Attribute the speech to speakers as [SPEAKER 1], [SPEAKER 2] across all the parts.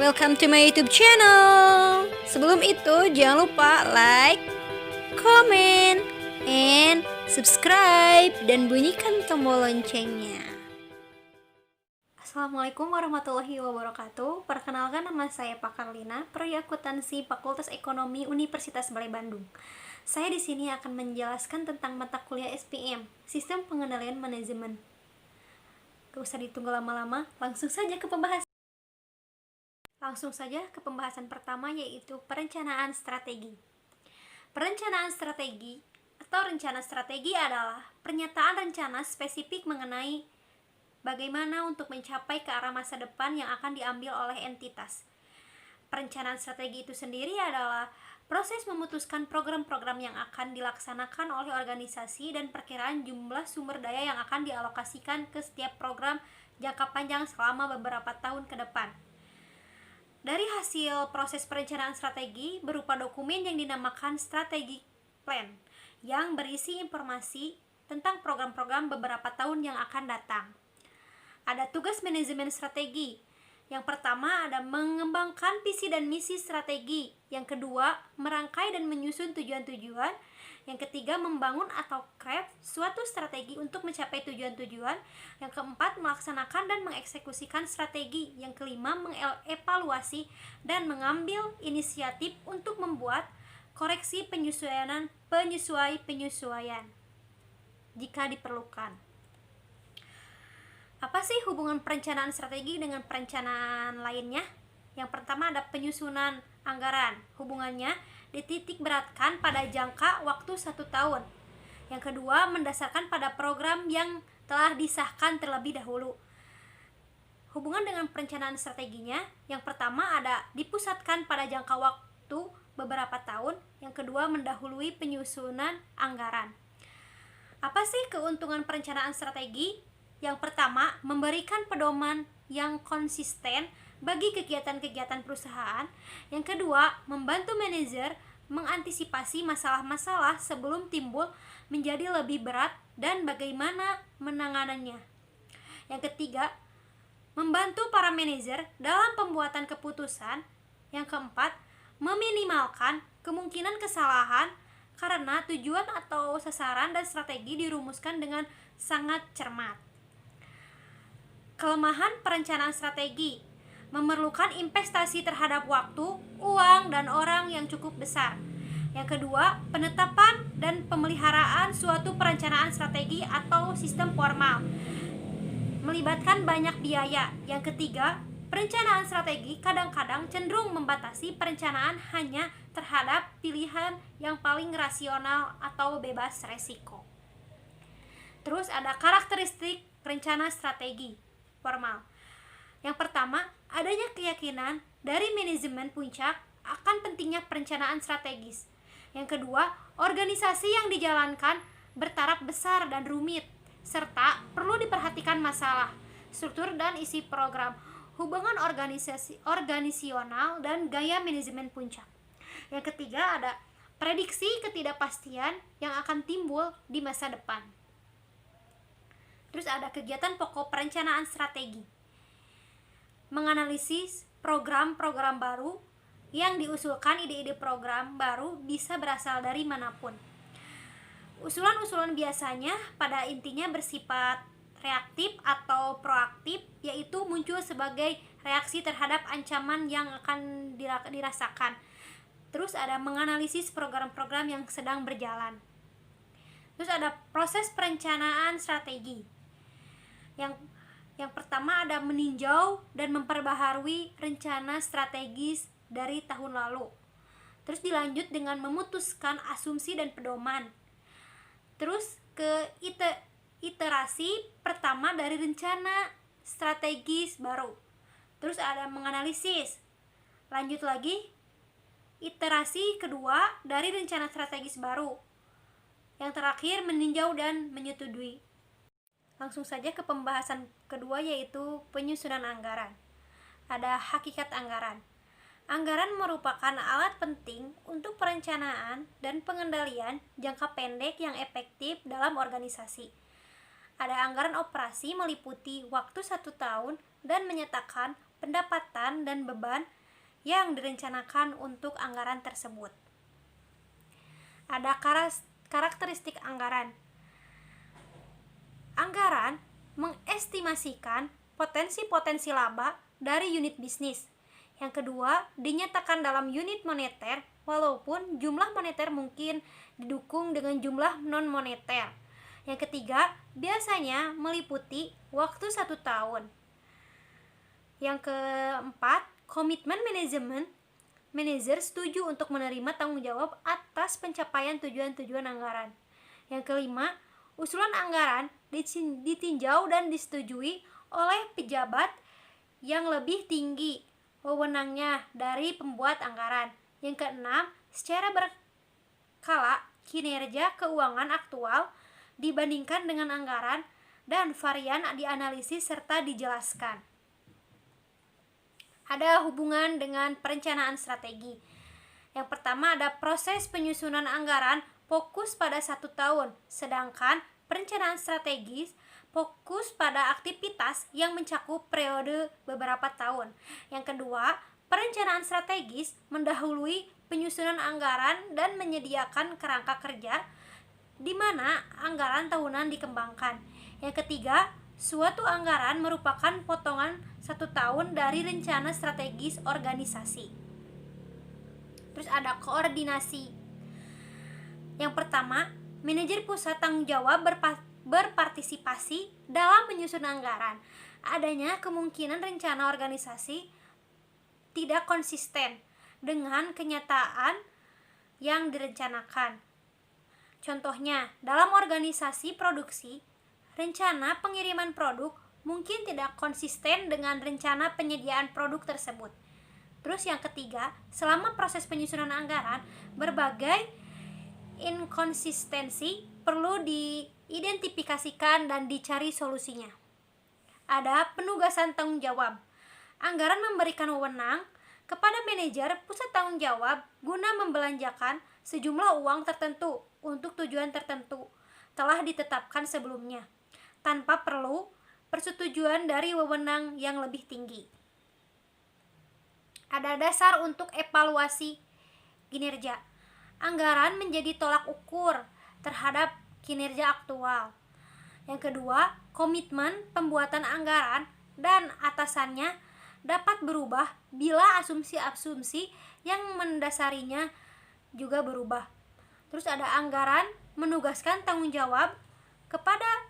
[SPEAKER 1] Welcome to my YouTube channel. Sebelum itu, jangan lupa like, comment, and subscribe, dan bunyikan tombol loncengnya. Assalamualaikum warahmatullahi wabarakatuh. Perkenalkan, nama saya Pak Karlina, Prodi Akuntansi Fakultas Ekonomi Universitas Balai Bandung. Saya di sini akan menjelaskan tentang mata kuliah SPM, Sistem Pengendalian Manajemen. Gak usah ditunggu lama-lama, langsung saja ke pembahasan pertama, yaitu perencanaan strategi. Perencanaan strategi atau rencana strategi adalah pernyataan rencana spesifik mengenai bagaimana untuk mencapai ke arah masa depan yang akan diambil oleh entitas. Perencanaan strategi itu sendiri adalah proses memutuskan program-program yang akan dilaksanakan oleh organisasi dan perkiraan jumlah sumber daya yang akan dialokasikan ke setiap program jangka panjang selama beberapa tahun ke depan. Dari hasil proses perencanaan strategi berupa dokumen yang dinamakan Strategic Plan yang berisi informasi tentang program-program beberapa tahun yang akan datang. Ada tugas manajemen strategi. Yang pertama ada mengembangkan visi dan misi strategi. Yang kedua, merangkai dan menyusun tujuan-tujuan. Yang ketiga, membangun atau craft suatu strategi untuk mencapai tujuan-tujuan. Yang keempat, melaksanakan dan mengeksekusikan strategi. Yang kelima, mengevaluasi dan mengambil inisiatif untuk membuat koreksi penyesuaian jika diperlukan. Apa sih hubungan perencanaan strategi dengan perencanaan lainnya? Yang pertama ada penyusunan anggaran. Hubungannya dititik beratkan pada jangka waktu 1 tahun. Yang kedua, mendasarkan pada program yang telah disahkan terlebih dahulu. Hubungan dengan perencanaan strateginya, yang pertama ada dipusatkan pada jangka waktu beberapa tahun. Yang kedua, mendahului penyusunan anggaran. Apa sih keuntungan perencanaan strategi? Yang pertama, memberikan pedoman yang konsisten bagi kegiatan-kegiatan perusahaan. Yang kedua, membantu manajer mengantisipasi masalah-masalah sebelum timbul menjadi lebih berat dan bagaimana menanganannya. Yang ketiga, membantu para manajer dalam pembuatan keputusan. Yang keempat, meminimalkan kemungkinan kesalahan karena tujuan atau sasaran dan strategi dirumuskan dengan sangat cermat. Kelemahan perencanaan strategi memerlukan investasi terhadap waktu, uang, dan orang yang cukup besar. Yang kedua, penetapan dan pemeliharaan suatu perencanaan strategi atau sistem formal melibatkan banyak biaya. Yang ketiga, perencanaan strategi kadang-kadang cenderung membatasi perencanaan hanya terhadap pilihan yang paling rasional atau bebas resiko. Terus ada karakteristik rencana strategi formal. Yang pertama, adanya keyakinan dari manajemen puncak akan pentingnya perencanaan strategis. Yang kedua, organisasi yang dijalankan bertaraf besar dan rumit, serta perlu diperhatikan masalah, struktur dan isi program, hubungan organisasional dan gaya manajemen puncak. Yang ketiga, ada prediksi ketidakpastian yang akan timbul di masa depan. Terus ada kegiatan pokok perencanaan strategi. Menganalisis program-program baru yang diusulkan. Ide-ide program baru bisa berasal dari manapun. Usulan-usulan biasanya pada intinya bersifat reaktif atau proaktif, yaitu muncul sebagai reaksi terhadap ancaman yang akan dirasakan. Terus ada menganalisis program-program yang sedang berjalan. Terus ada proses perencanaan strategi. Yang pertama ada meninjau dan memperbaharui rencana strategis dari tahun lalu. Terus dilanjut dengan memutuskan asumsi dan pedoman. Terus ke iterasi pertama dari rencana strategis baru. Terus ada menganalisis. Lanjut lagi, iterasi kedua dari rencana strategis baru. Yang terakhir meninjau dan menyetujui. Langsung saja ke pembahasan kedua, yaitu penyusunan anggaran. Ada hakikat anggaran. Anggaran merupakan alat penting untuk perencanaan dan pengendalian jangka pendek yang efektif dalam organisasi. Ada anggaran operasi meliputi waktu 1 tahun dan menyatakan pendapatan dan beban yang direncanakan untuk anggaran tersebut. Ada karakteristik anggaran. Anggaran mengestimasikan potensi-potensi laba dari unit bisnis. Yang kedua, dinyatakan dalam unit moneter walaupun jumlah moneter mungkin didukung dengan jumlah non-moneter. Yang ketiga, biasanya meliputi waktu 1 tahun. Yang keempat, komitmen manajemen. Manajer setuju untuk menerima tanggung jawab atas pencapaian tujuan-tujuan anggaran. Yang kelima, usulan anggaran ditinjau dan disetujui oleh pejabat yang lebih tinggi wewenangnya dari pembuat anggaran. Yang keenam, secara berkala kinerja keuangan aktual dibandingkan dengan anggaran dan varian dianalisis serta dijelaskan. Ada hubungan dengan perencanaan strategi. Yang pertama ada proses penyusunan anggaran fokus pada 1 tahun, sedangkan perencanaan strategis fokus pada aktivitas yang mencakup periode beberapa tahun. Yang kedua, perencanaan strategis mendahului penyusunan anggaran dan menyediakan kerangka kerja di mana anggaran tahunan dikembangkan. Yang ketiga, suatu anggaran merupakan potongan 1 tahun dari rencana strategis organisasi. Terus ada koordinasi. Yang pertama, manajer pusat tanggung jawab berpartisipasi dalam menyusun anggaran. Adanya kemungkinan rencana organisasi tidak konsisten dengan kenyataan yang direncanakan. Contohnya, dalam organisasi produksi, rencana pengiriman produk mungkin tidak konsisten dengan rencana penyediaan produk tersebut. Terus yang ketiga, selama proses penyusunan anggaran, berbagai inkonsistensi perlu diidentifikasikan dan dicari solusinya. Ada penugasan tanggung jawab. Anggaran memberikan wewenang kepada manajer pusat tanggung jawab guna membelanjakan sejumlah uang tertentu untuk tujuan tertentu telah ditetapkan sebelumnya, tanpa perlu persetujuan dari wewenang yang lebih tinggi. Ada dasar untuk evaluasi kinerja. Anggaran menjadi tolak ukur terhadap kinerja aktual. Yang kedua, komitmen pembuatan anggaran dan atasannya dapat berubah bila asumsi-asumsi yang mendasarinya juga berubah. Terus ada anggaran menugaskan tanggung jawab kepada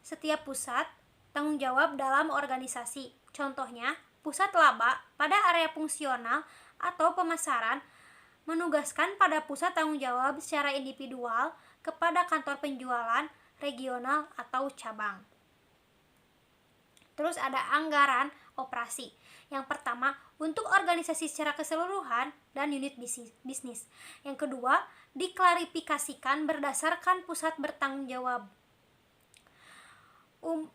[SPEAKER 1] setiap pusat tanggung jawab dalam organisasi. Contohnya, pusat laba pada area fungsional atau pemasaran menugaskan pada pusat tanggung jawab secara individual kepada kantor penjualan regional atau cabang. Terus ada anggaran operasi. Yang pertama, untuk organisasi secara keseluruhan dan unit bisnis. Yang kedua, diklarifikasikan berdasarkan pusat bertanggung jawab.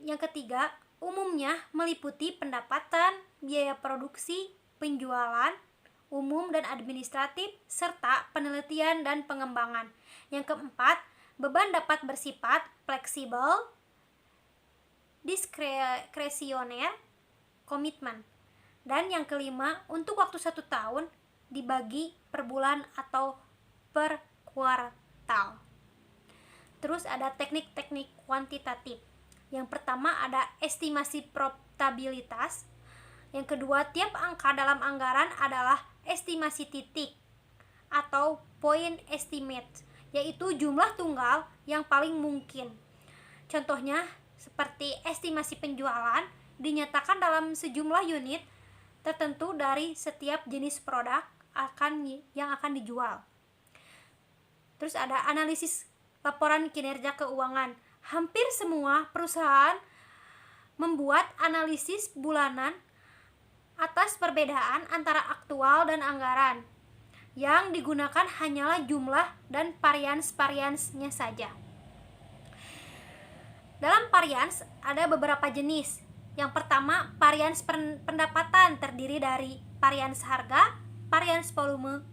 [SPEAKER 1] Yang ketiga, umumnya meliputi pendapatan, biaya produksi, penjualan, umum dan administratif, serta penelitian dan pengembangan. Yang keempat, beban dapat bersifat fleksibel, diskresioner, komitmen. Dan yang kelima, untuk waktu 1 tahun dibagi per bulan atau per kuartal. Terus ada teknik-teknik kuantitatif. Yang pertama ada estimasi profitabilitas. Yang kedua, tiap angka dalam anggaran adalah estimasi titik atau point estimate, yaitu jumlah tunggal yang paling mungkin. Contohnya seperti estimasi penjualan dinyatakan dalam sejumlah unit tertentu dari setiap jenis produk yang akan dijual. Terus ada analisis laporan kinerja keuangan. Hampir semua perusahaan membuat analisis bulanan atas perbedaan antara aktual dan anggaran. Yang digunakan hanyalah jumlah dan varians-variansnya saja. Dalam varians ada beberapa jenis. Yang pertama, varians pendapatan terdiri dari varians harga, varians volume.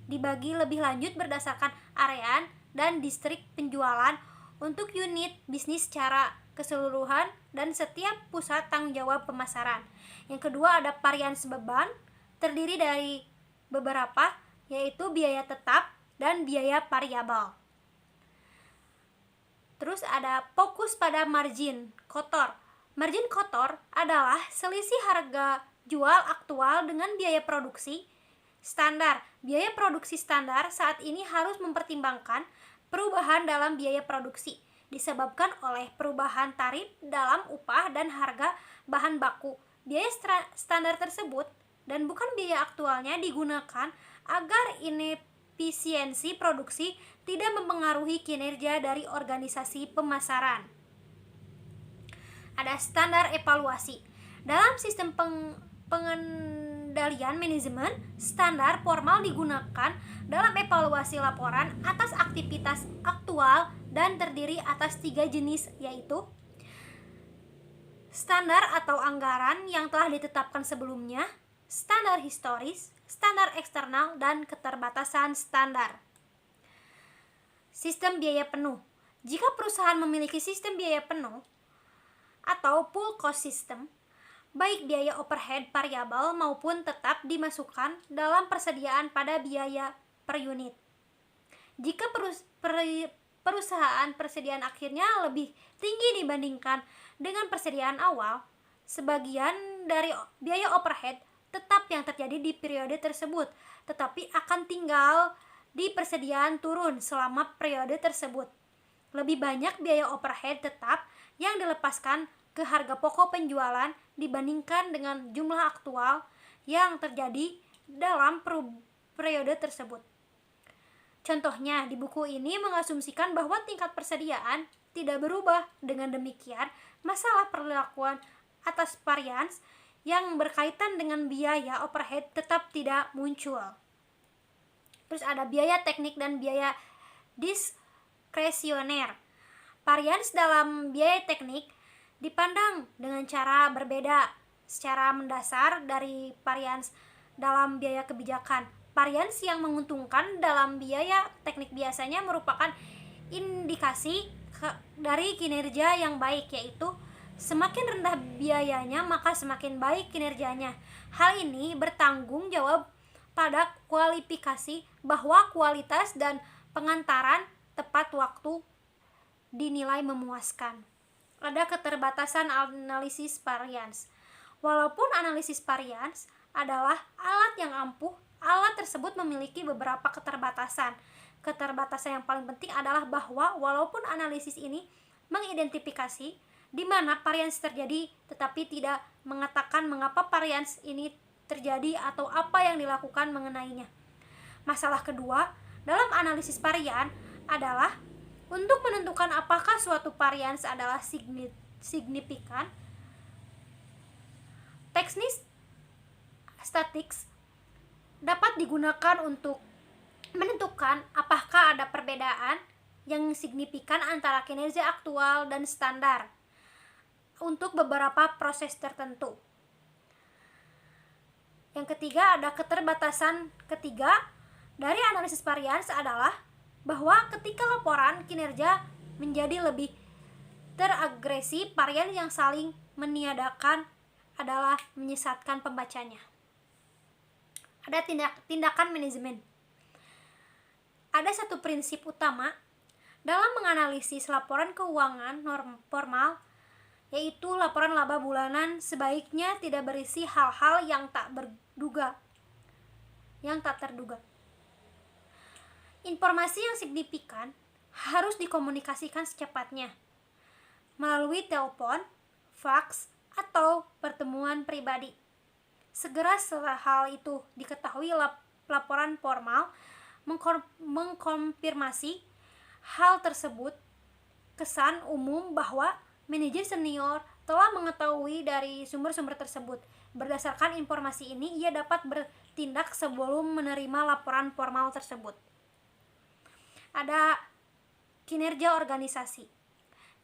[SPEAKER 1] Dibagi lebih lanjut berdasarkan area dan distrik penjualan untuk unit bisnis secara keseluruhan dan setiap pusat tanggung jawab pemasaran. Yang kedua ada varians beban, terdiri dari beberapa, yaitu biaya tetap dan biaya variabel. Terus ada fokus pada margin kotor. Margin kotor adalah selisih harga jual aktual dengan biaya produksi standar. Biaya produksi standar saat ini harus mempertimbangkan perubahan dalam biaya produksi disebabkan oleh perubahan tarif dalam upah dan harga bahan baku. Biaya standar tersebut dan bukan biaya aktualnya digunakan agar inefisiensi produksi tidak mempengaruhi kinerja dari organisasi pemasaran. Ada standar evaluasi. Dalam sistem pengendalian manajemen, standar formal digunakan dalam evaluasi laporan atas aktivitas aktual dan terdiri atas 3 jenis, yaitu standar atau anggaran yang telah ditetapkan sebelumnya, standar historis, standar eksternal, dan keterbatasan standar. Sistem biaya penuh. Jika perusahaan memiliki sistem biaya penuh atau full cost system, baik biaya overhead variabel maupun tetap dimasukkan dalam persediaan pada biaya per unit. Jika perusahaan persediaan akhirnya lebih tinggi dibandingkan dengan persediaan awal, sebagian dari biaya overhead tetap yang terjadi di periode tersebut, tetapi akan tinggal di persediaan turun selama periode tersebut. Lebih banyak biaya overhead tetap yang dilepaskan ke harga pokok penjualan dibandingkan dengan jumlah aktual yang terjadi dalam periode tersebut. Contohnya, di buku ini mengasumsikan bahwa tingkat persediaan tidak berubah. Dengan demikian, masalah perlakuan atas varians yang berkaitan dengan biaya overhead tetap tidak muncul. Terus ada biaya teknik dan biaya diskresioner. Varians dalam biaya teknik dipandang dengan cara berbeda secara mendasar dari varians dalam biaya kebijakan. Varians yang menguntungkan dalam biaya teknik biasanya merupakan indikasi dari kinerja yang baik, yaitu semakin rendah biayanya maka semakin baik kinerjanya. Hal ini bertanggung jawab pada kualifikasi bahwa kualitas dan pengantaran tepat waktu dinilai memuaskan. Ada keterbatasan analisis varians. Walaupun analisis varians adalah alat yang ampuh, alat tersebut memiliki beberapa keterbatasan. Keterbatasan yang paling penting adalah bahwa walaupun analisis ini mengidentifikasi di mana varians terjadi, tetapi tidak mengatakan mengapa varians ini terjadi atau apa yang dilakukan mengenainya. Masalah kedua dalam analisis varian adalah untuk menentukan apakah suatu varians adalah signifikan. Teknik statistics dapat digunakan untuk menentukan apakah ada perbedaan yang signifikan antara kinerja aktual dan standar untuk beberapa proses tertentu. Yang ketiga, ada keterbatasan ketiga dari analisis varians adalah bahwa ketika laporan kinerja menjadi lebih teragresi, varian yang saling meniadakan adalah menyesatkan pembacanya. Ada tindakan manajemen. Ada satu prinsip utama dalam menganalisis laporan keuangan formal, yaitu laporan laba bulanan sebaiknya tidak berisi hal-hal yang tak terduga. Informasi yang signifikan harus dikomunikasikan secepatnya melalui telepon, faks, atau pertemuan pribadi. Segera setelah hal itu diketahui, laporan formal mengkonfirmasi hal tersebut. Kesan umum bahwa manajer senior telah mengetahui dari sumber-sumber tersebut. Berdasarkan informasi ini, ia dapat bertindak sebelum menerima laporan formal tersebut. Ada kinerja organisasi.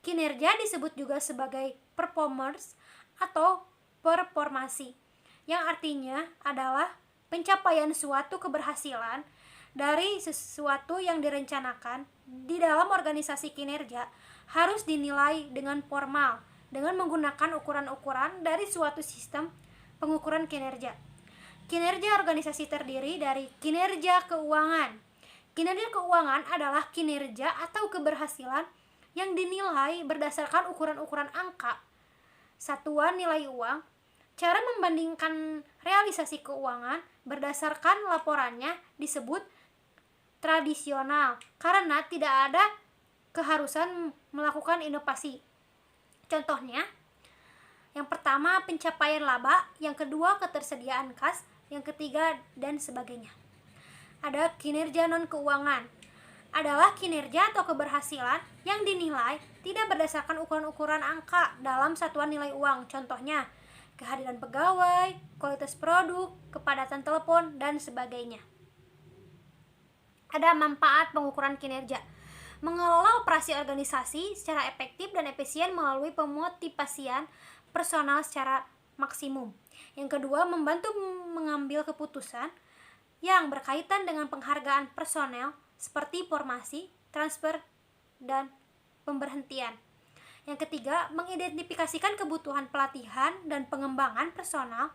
[SPEAKER 1] Kinerja disebut juga sebagai performance atau performasi, yang artinya adalah pencapaian suatu keberhasilan dari sesuatu yang direncanakan di dalam organisasi. Kinerja harus dinilai dengan formal dengan menggunakan ukuran-ukuran dari suatu sistem pengukuran kinerja. Kinerja organisasi terdiri dari kinerja keuangan. Kinerja keuangan adalah kinerja atau keberhasilan yang dinilai berdasarkan ukuran-ukuran angka, satuan nilai uang. Cara membandingkan realisasi keuangan berdasarkan laporannya disebut tradisional karena tidak ada keharusan melakukan inovasi. Contohnya, yang pertama pencapaian laba, yang kedua ketersediaan kas, yang ketiga dan sebagainya. Ada kinerja non keuangan, adalah kinerja atau keberhasilan yang dinilai tidak berdasarkan ukuran-ukuran angka dalam satuan nilai uang. Contohnya, kehadiran pegawai, kualitas produk, kepadatan telepon, dan sebagainya. Ada manfaat pengukuran kinerja. Mengelola operasi organisasi secara efektif dan efisien melalui pemotivasian personal secara maksimum. Yang kedua, membantu mengambil keputusan yang berkaitan dengan penghargaan personel seperti formasi, transfer, dan pemberhentian. Yang ketiga, mengidentifikasikan kebutuhan pelatihan dan pengembangan personal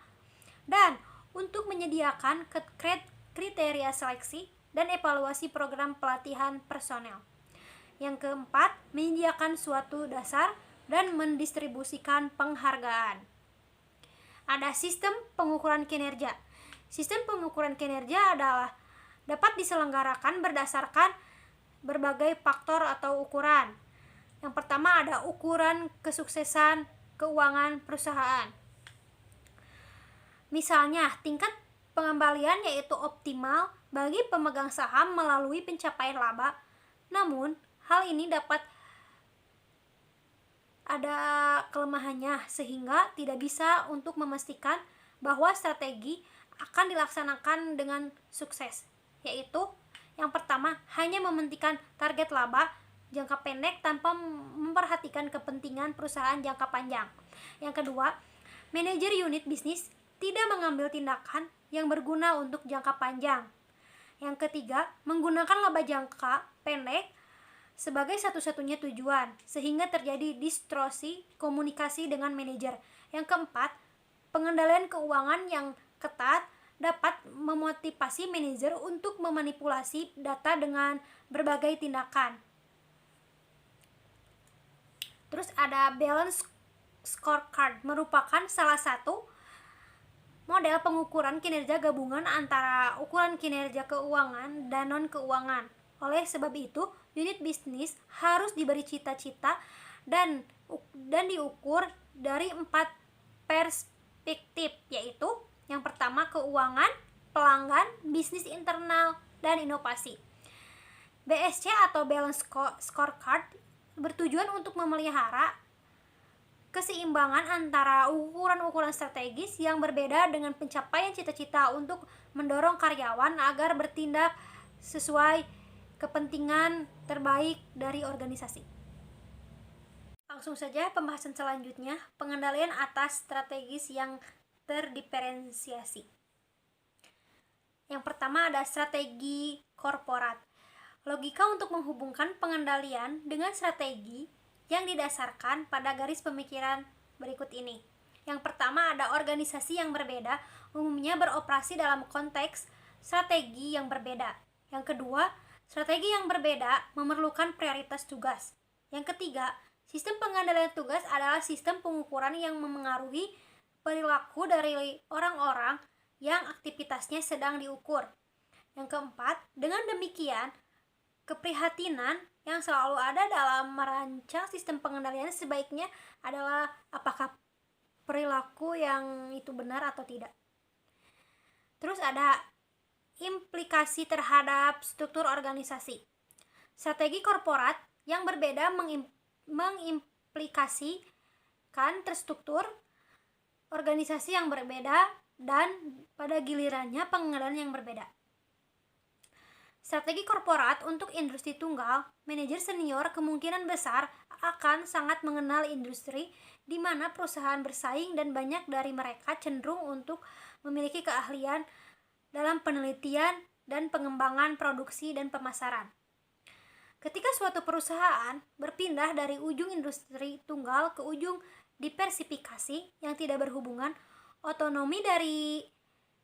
[SPEAKER 1] dan untuk menyediakan kriteria seleksi dan evaluasi program pelatihan personel. Yang keempat, menyediakan suatu dasar dan mendistribusikan penghargaan. Ada sistem pengukuran kinerja. Sistem pengukuran kinerja adalah dapat diselenggarakan berdasarkan berbagai faktor atau ukuran. Yang pertama ada ukuran kesuksesan keuangan perusahaan. Misalnya, tingkat pengembalian yaitu optimal bagi pemegang saham melalui pencapaian laba. Namun, hal ini dapat ada kelemahannya sehingga tidak bisa untuk memastikan bahwa strategi akan dilaksanakan dengan sukses, yaitu yang pertama, hanya mementingkan target laba jangka pendek tanpa memperhatikan kepentingan perusahaan jangka panjang. Yang kedua, manajer unit bisnis tidak mengambil tindakan yang berguna untuk jangka panjang. Yang ketiga, menggunakan laba jangka pendek sebagai satu-satunya tujuan, sehingga terjadi distorsi komunikasi dengan manajer. Yang keempat, pengendalian keuangan yang ketat dapat memotivasi manajer untuk memanipulasi data dengan berbagai tindakan. Terus ada balance scorecard, merupakan salah satu model pengukuran kinerja gabungan antara ukuran kinerja keuangan dan non-keuangan. Oleh sebab itu, unit bisnis harus diberi cita-cita dan diukur dari 4 perspektif, yaitu yang pertama keuangan, pelanggan, bisnis internal, dan inovasi. BSC atau Balance Scorecard bertujuan untuk memelihara keseimbangan antara ukuran-ukuran strategis yang berbeda dengan pencapaian cita-cita untuk mendorong karyawan agar bertindak sesuai kepentingan terbaik dari organisasi. Langsung saja pembahasan selanjutnya, pengendalian atas strategis yang terdiferensiasi. Yang pertama ada strategi korporat. Logika untuk menghubungkan pengendalian dengan strategi yang didasarkan pada garis pemikiran berikut ini. Yang pertama ada organisasi yang berbeda umumnya beroperasi dalam konteks strategi yang berbeda. Yang kedua, strategi yang berbeda memerlukan prioritas tugas. Yang ketiga, sistem pengendalian tugas adalah sistem pengukuran yang memengaruhi perilaku dari orang-orang yang aktivitasnya sedang diukur. Yang keempat, dengan demikian, keprihatinan yang selalu ada dalam merancang sistem pengendalian sebaiknya adalah apakah perilaku yang itu benar atau tidak. Terus ada implikasi terhadap struktur organisasi. Strategi korporat yang berbeda mengimplikasikan terstruktur organisasi yang berbeda dan pada gilirannya pengendalian yang berbeda. Strategi korporat untuk industri tunggal, manajer senior kemungkinan besar akan sangat mengenal industri di mana perusahaan bersaing dan banyak dari mereka cenderung untuk memiliki keahlian dalam penelitian dan pengembangan produksi dan pemasaran. Ketika suatu perusahaan berpindah dari ujung industri tunggal ke ujung diversifikasi yang tidak berhubungan, Otonomi dari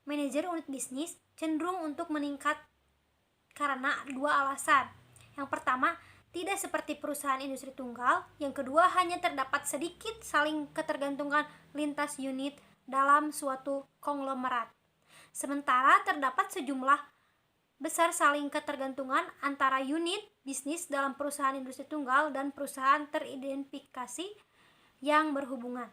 [SPEAKER 1] manajer unit bisnis cenderung untuk meningkat karena dua alasan. Yang pertama, tidak seperti perusahaan industri tunggal. Yang kedua, hanya terdapat sedikit saling ketergantungan lintas unit dalam suatu konglomerat. Sementara terdapat sejumlah besar saling ketergantungan antara unit bisnis dalam perusahaan industri tunggal dan perusahaan teridentifikasi yang berhubungan.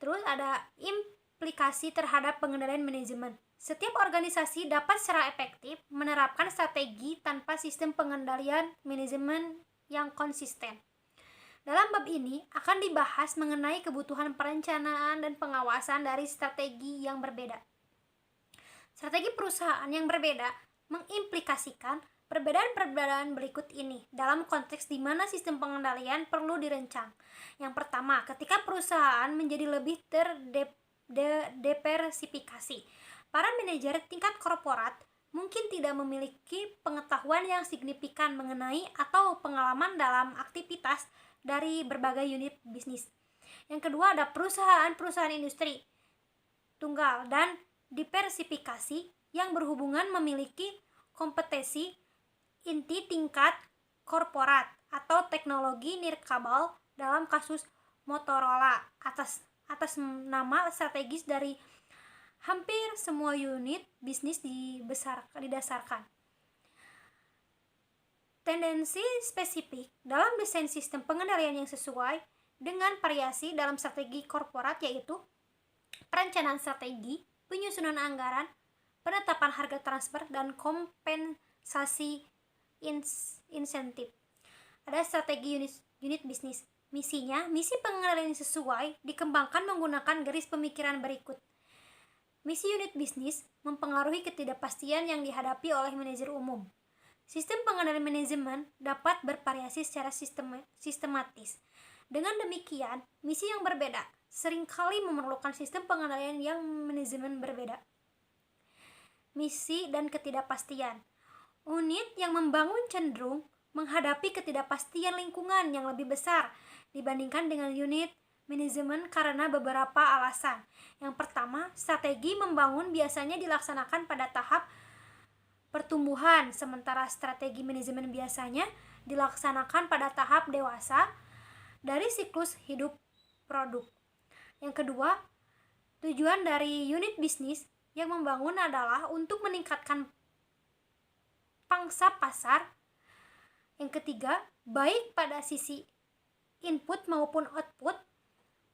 [SPEAKER 1] Terus ada implikasi terhadap pengendalian manajemen. Setiap organisasi dapat secara efektif menerapkan strategi tanpa sistem pengendalian manajemen yang konsisten. Dalam bab ini akan dibahas mengenai kebutuhan perencanaan dan pengawasan dari strategi yang berbeda. Strategi perusahaan yang berbeda mengimplikasikan perbedaan-perbedaan berikut ini dalam konteks di mana sistem pengendalian perlu dirancang. Yang pertama, ketika perusahaan menjadi lebih terdiversifikasi, para manajer tingkat korporat mungkin tidak memiliki pengetahuan yang signifikan mengenai atau pengalaman dalam aktivitas dari berbagai unit bisnis. Yang kedua, ada perusahaan-perusahaan industri tunggal dan diversifikasi yang berhubungan memiliki kompetensi inti tingkat korporat atau teknologi nirkabel. Dalam kasus Motorola, atas nama strategis dari hampir semua unit bisnis didasarkan tendensi spesifik dalam desain sistem pengendalian yang sesuai dengan variasi dalam strategi korporat, yaitu perencanaan strategi, penyusunan anggaran, penetapan harga transfer, dan kompensasi insentif. Ada strategi unit bisnis. Misi pengendalian yang sesuai dikembangkan menggunakan garis pemikiran berikut. Misi unit bisnis mempengaruhi ketidakpastian yang dihadapi oleh manajer umum. Sistem pengendalian manajemen dapat bervariasi secara sistematis. Dengan demikian, misi yang berbeda seringkali memerlukan sistem pengendalian yang manajemen berbeda. Misi dan ketidakpastian. Unit yang membangun cenderung menghadapi ketidakpastian lingkungan yang lebih besar dibandingkan dengan unit manajemen karena beberapa alasan. Yang pertama, strategi membangun biasanya dilaksanakan pada tahap pertumbuhan, sementara strategi manajemen biasanya dilaksanakan pada tahap dewasa dari siklus hidup produk. Yang kedua, tujuan dari unit bisnis yang membangun adalah untuk meningkatkan pangsa pasar. Yang ketiga, baik pada sisi input maupun output,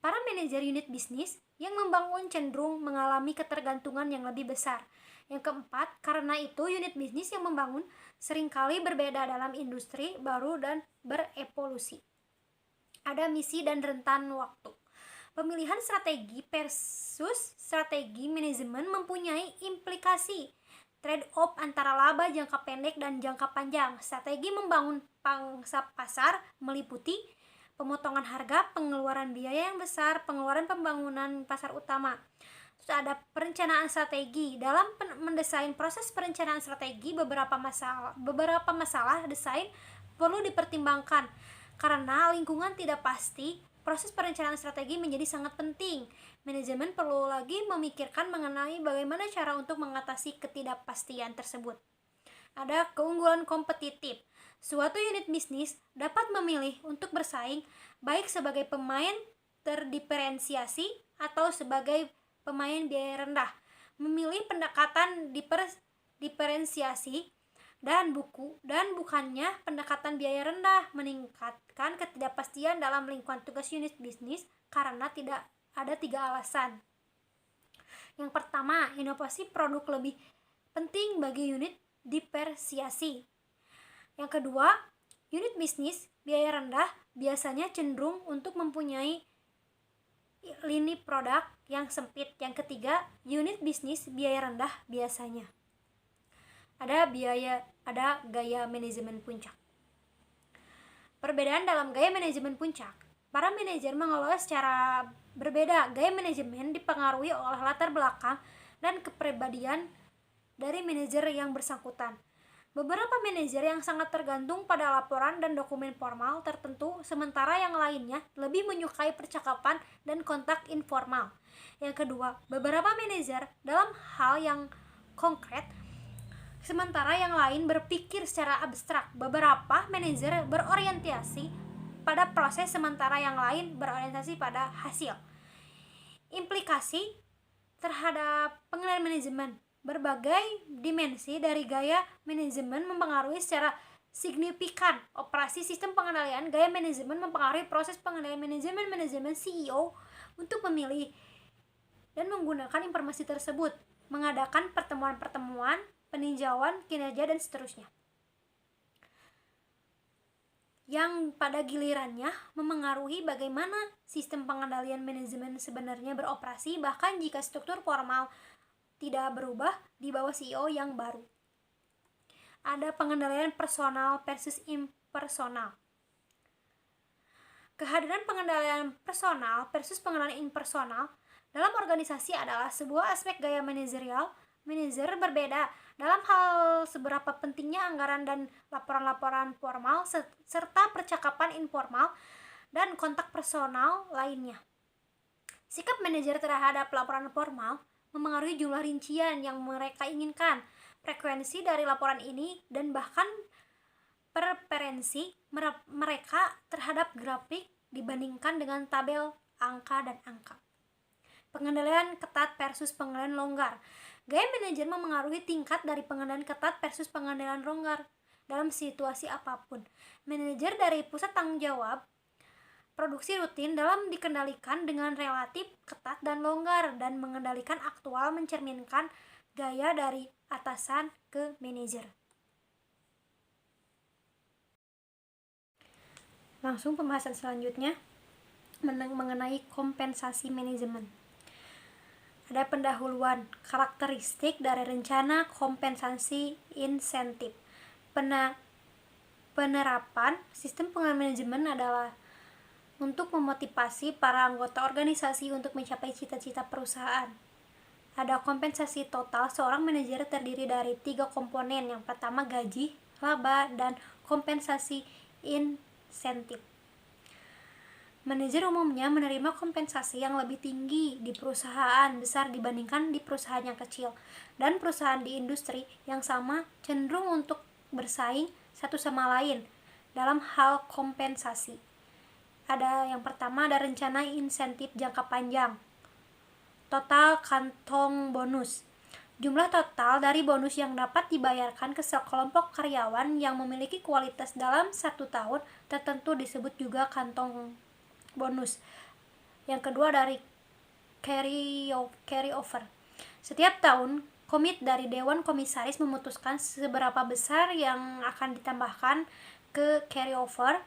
[SPEAKER 1] para manajer unit bisnis yang membangun cenderung mengalami ketergantungan yang lebih besar. Yang keempat, karena itu unit bisnis yang membangun seringkali berbeda dalam industri baru dan berevolusi. Ada misi dan rentan waktu. Pemilihan strategi versus strategi manajemen mempunyai implikasi trade-off antara laba jangka pendek dan jangka panjang. Strategi membangun pangsa pasar meliputi pemotongan harga, pengeluaran biaya yang besar, pengeluaran pembangunan pasar utama. Terus ada perencanaan strategi. Dalam mendesain proses perencanaan strategi, beberapa masalah desain perlu dipertimbangkan. Karena lingkungan tidak pasti, proses perencanaan strategi menjadi sangat penting. Manajemen perlu lagi memikirkan mengenai bagaimana cara untuk mengatasi ketidakpastian tersebut. Ada keunggulan kompetitif. Suatu unit bisnis dapat memilih untuk bersaing baik sebagai pemain terdiferensiasi atau sebagai pemain biaya rendah. Memilih pendekatan diferensiasi dan bukannya pendekatan biaya rendah meningkatkan ketidakpastian dalam lingkungan tugas unit bisnis karena tidak ada 3 alasan. Yang pertama, inovasi produk lebih penting bagi unit diferensiasi. Yang kedua, unit bisnis biaya rendah biasanya cenderung untuk mempunyai lini produk yang sempit. Yang ketiga, unit bisnis biaya rendah biasanya ada gaya manajemen puncak. Perbedaan dalam gaya manajemen puncak. Para manajer mengelola secara berbeda. Gaya manajemen dipengaruhi oleh latar belakang dan kepribadian dari manajer yang bersangkutan. Beberapa manajer yang sangat tergantung pada laporan dan dokumen formal tertentu, sementara yang lainnya lebih menyukai percakapan dan kontak informal. Yang kedua, beberapa manajer dalam hal yang konkret, sementara yang lain berpikir secara abstrak. Beberapa manajer berorientasi pada proses, sementara yang lain berorientasi pada hasil. Implikasi terhadap pengendalian manajemen. Berbagai dimensi dari gaya manajemen mempengaruhi secara signifikan operasi sistem pengendalian. Gaya manajemen mempengaruhi proses pengendalian manajemen CEO untuk memilih dan menggunakan informasi tersebut, mengadakan pertemuan-pertemuan, peninjauan kinerja, dan seterusnya, yang pada gilirannya memengaruhi bagaimana sistem pengendalian manajemen sebenarnya beroperasi, bahkan jika struktur formal tidak berubah di bawah CEO yang baru. Ada pengendalian personal versus impersonal. Kehadiran pengendalian personal versus pengendalian impersonal dalam organisasi adalah sebuah aspek gaya manajerial. Manajer berbeda dalam hal seberapa pentingnya anggaran dan laporan-laporan formal serta percakapan informal dan kontak personal lainnya. Sikap manajer terhadap laporan formal memengaruhi jumlah rincian yang mereka inginkan, frekuensi dari laporan ini, dan bahkan preferensi mereka terhadap grafik dibandingkan dengan tabel angka dan angka. Pengendalian ketat versus pengendalian longgar. Gaya manajer memengaruhi tingkat dari pengendalian ketat versus pengendalian longgar dalam situasi apapun. Manajer dari pusat tanggung jawab produksi rutin dalam dikendalikan dengan relatif ketat dan longgar, dan mengendalikan aktual mencerminkan gaya dari atasan ke manajer. Langsung pembahasan selanjutnya mengenai kompensasi manajemen. Ada pendahuluan karakteristik dari rencana kompensasi insentif. Penerapan sistem pengendalian manajemen adalah untuk memotivasi para anggota organisasi untuk mencapai cita-cita perusahaan. Ada kompensasi total. Seorang manajer terdiri dari 3 komponen. Yang pertama gaji, laba, dan kompensasi insentif. Manajer umumnya menerima kompensasi yang lebih tinggi di perusahaan besar dibandingkan di perusahaan yang kecil, dan perusahaan di industri yang sama cenderung untuk bersaing satu sama lain dalam hal kompensasi. Ada yang pertama, ada rencana insentif jangka panjang. Total kantong bonus. Jumlah total dari bonus yang dapat dibayarkan ke sekelompok karyawan yang memiliki kualitas dalam 1 tahun tertentu disebut juga kantong bonus. Yang kedua, dari carry over. Setiap tahun, komite dari Dewan Komisaris memutuskan seberapa besar yang akan ditambahkan ke carry over,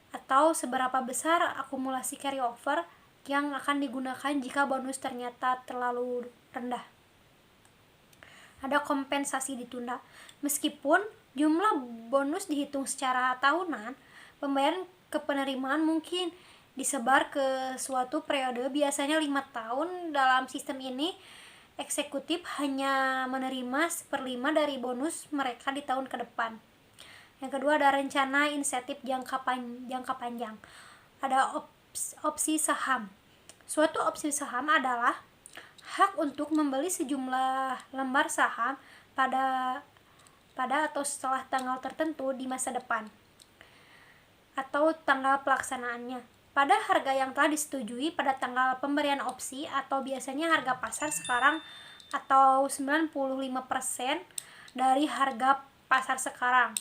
[SPEAKER 1] atau seberapa besar akumulasi carry over yang akan digunakan jika bonus ternyata terlalu rendah. Ada kompensasi ditunda. Meskipun jumlah bonus dihitung secara tahunan, pembayaran ke penerimaan mungkin disebar ke suatu periode, biasanya 5 tahun. Dalam sistem ini, eksekutif hanya menerima 1/5 dari bonus mereka di tahun ke depan. Yang kedua, ada rencana insentif jangka panjang. Ada opsi saham. Suatu opsi saham adalah hak untuk membeli sejumlah lembar saham pada atau setelah tanggal tertentu di masa depan, atau tanggal pelaksanaannya, pada harga yang telah disetujui pada tanggal pemberian opsi, atau biasanya harga pasar sekarang, atau 95% dari harga pasar sekarang.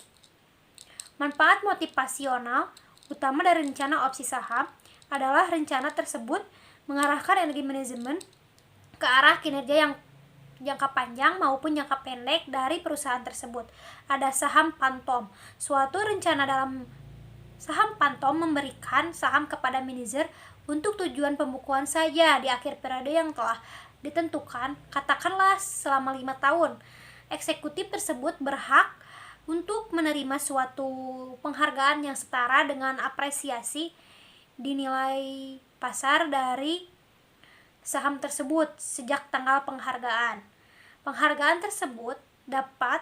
[SPEAKER 1] Manfaat motivasional utama dari rencana opsi saham adalah rencana tersebut mengarahkan energi manajemen ke arah kinerja yang jangka panjang maupun jangka pendek dari perusahaan tersebut. Ada saham pantom. Suatu rencana dalam saham pantom memberikan saham kepada manajer untuk tujuan pembukuan saja di akhir periode yang telah ditentukan, katakanlah selama 5 tahun. Eksekutif tersebut berhak untuk menerima suatu penghargaan yang setara dengan apresiasi di nilai pasar dari saham tersebut sejak tanggal penghargaan. Penghargaan tersebut dapat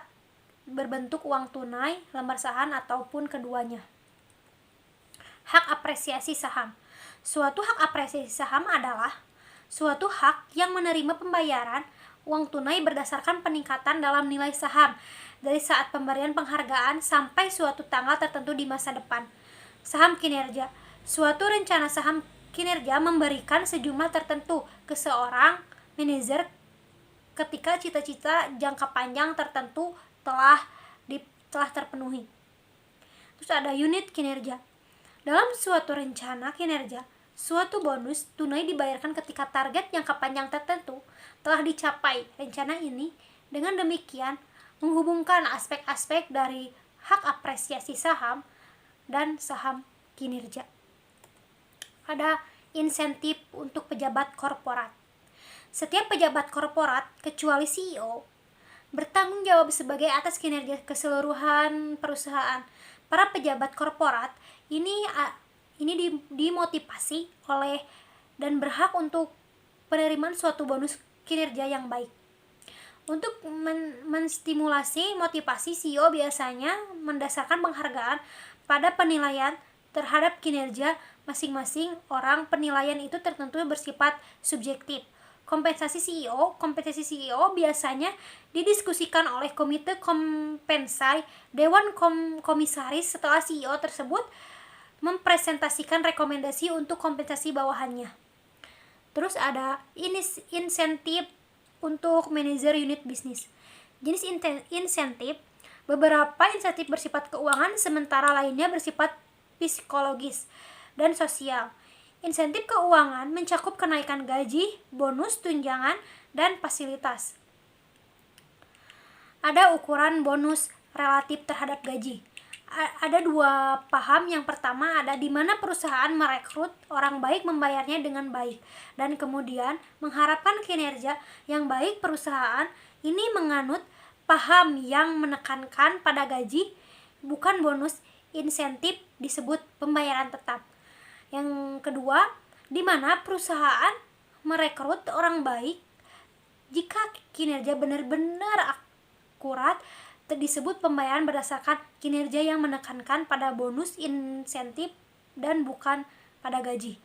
[SPEAKER 1] berbentuk uang tunai, lembar saham, ataupun keduanya. Hak apresiasi saham. Suatu hak apresiasi saham adalah suatu hak yang menerima pembayaran uang tunai berdasarkan peningkatan dalam nilai saham dari saat pemberian penghargaan sampai suatu tanggal tertentu di masa depan. Saham kinerja. Suatu rencana saham kinerja memberikan sejumlah tertentu ke seorang manajer ketika cita-cita jangka panjang tertentu telah terpenuhi. Terus ada unit kinerja. Dalam suatu rencana kinerja, suatu bonus tunai dibayarkan ketika target jangka panjang tertentu telah dicapai. Rencana ini dengan demikian menghubungkan aspek-aspek dari hak apresiasi saham dan saham kinerja. Ada insentif untuk pejabat korporat. Setiap pejabat korporat, kecuali CEO, bertanggung jawab sebagai atas kinerja keseluruhan perusahaan. Para pejabat korporat ini dimotivasi oleh dan berhak untuk penerimaan suatu bonus kinerja yang baik. Untuk menstimulasi motivasi, CEO biasanya mendasarkan penghargaan pada penilaian terhadap kinerja masing-masing orang. Penilaian itu tertentu bersifat subjektif. Kompensasi CEO biasanya didiskusikan oleh komite kompensasi Dewan Komisaris setelah CEO tersebut mempresentasikan rekomendasi untuk kompensasi bawahannya. Terus ada insentif untuk manajer unit bisnis. Jenis insentif, beberapa insentif bersifat keuangan, sementara lainnya bersifat psikologis dan sosial. Insentif keuangan mencakup kenaikan gaji, bonus, tunjangan, dan fasilitas. Ada ukuran bonus relatif terhadap gaji. Ada dua paham. Yang pertama ada di mana perusahaan merekrut orang baik membayarnya dengan baik, dan kemudian mengharapkan kinerja yang baik. Perusahaan ini menganut paham yang menekankan pada gaji, bukan bonus. Insentif disebut pembayaran tetap. Yang kedua, di mana perusahaan merekrut orang baik jika kinerja benar-benar akurat, disebut pembayaran berdasarkan kinerja yang menekankan pada bonus, insentif, dan bukan pada gaji.